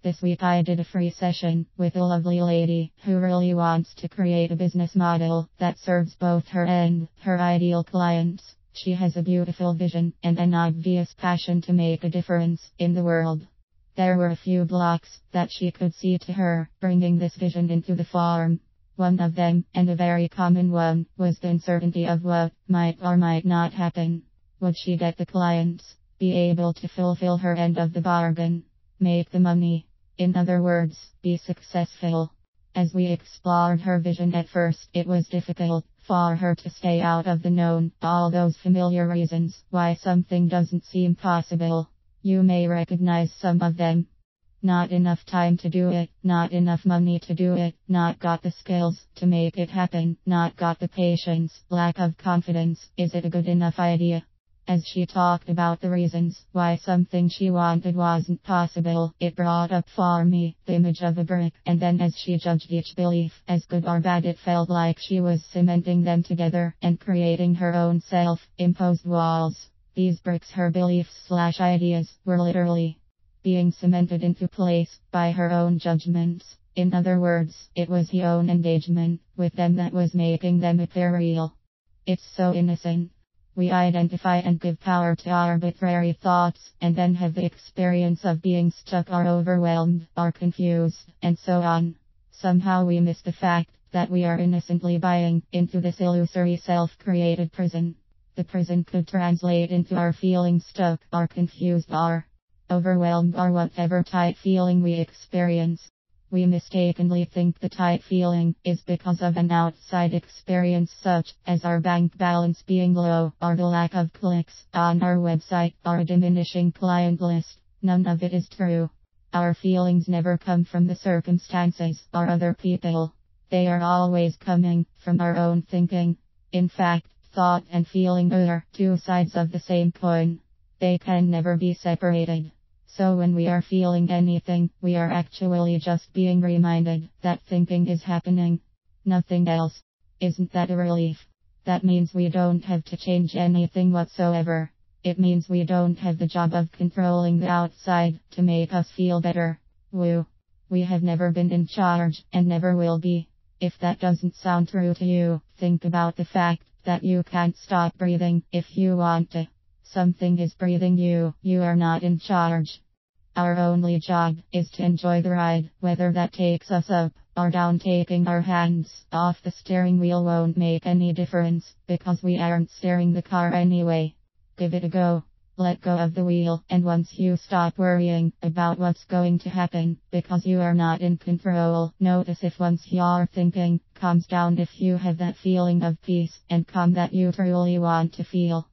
This week I did a free session with a lovely lady who really wants to create a business model that serves both her and her ideal clients. She has a beautiful vision and an obvious passion to make a difference in the world. There were a few blocks that she could see to her bringing this vision into the form. One of them, and a very common one, was the uncertainty of what might or might not happen. Would she get the clients? Be able to fulfill her end of the bargain? Make the money? In other words, be successful. As we explored her vision at first, it was difficult for her to stay out of the known, all those familiar reasons why something doesn't seem possible. You may recognize some of them. Not enough time to do it, not enough money to do it, not got the skills to make it happen, not got the patience, lack of confidence. Is it a good enough idea? As she talked about the reasons why something she wanted wasn't possible, it brought up for me the image of a brick, and then as she judged each belief as good or bad, it felt like she was cementing them together and creating her own self-imposed walls. These bricks, her beliefs/ideas, were literally being cemented into place by her own judgments. In other words, it was her own engagement with them that was making them appear real. It's so innocent. We identify and give power to arbitrary thoughts, and then have the experience of being stuck or overwhelmed or confused, and so on. Somehow we miss the fact that we are innocently buying into this illusory self-created prison. The prison could translate into our feeling stuck or confused or overwhelmed or whatever tight feeling we experience. We mistakenly think the tight feeling is because of an outside experience such as our bank balance being low or the lack of clicks on our website or a diminishing client list. None of it is true. Our feelings never come from the circumstances or other people. They are always coming from our own thinking. In fact, thought and feeling are two sides of the same coin. They can never be separated. So when we are feeling anything, we are actually just being reminded that thinking is happening. Nothing else. Isn't that a relief? That means we don't have to change anything whatsoever. It means we don't have the job of controlling the outside to make us feel better. Woo. We have never been in charge and never will be. If that doesn't sound true to you, think about the fact that you can't stop breathing if you want to. Something is breathing you. You are not in charge. Our only job is to enjoy the ride, whether that takes us up or down. Taking our hands off the steering wheel won't make any difference, because we aren't steering the car anyway. Give it a go. Let go of the wheel, and once you stop worrying about what's going to happen, because you are not in control, notice if once your thinking calms down, if you have that feeling of peace and calm that you truly want to feel.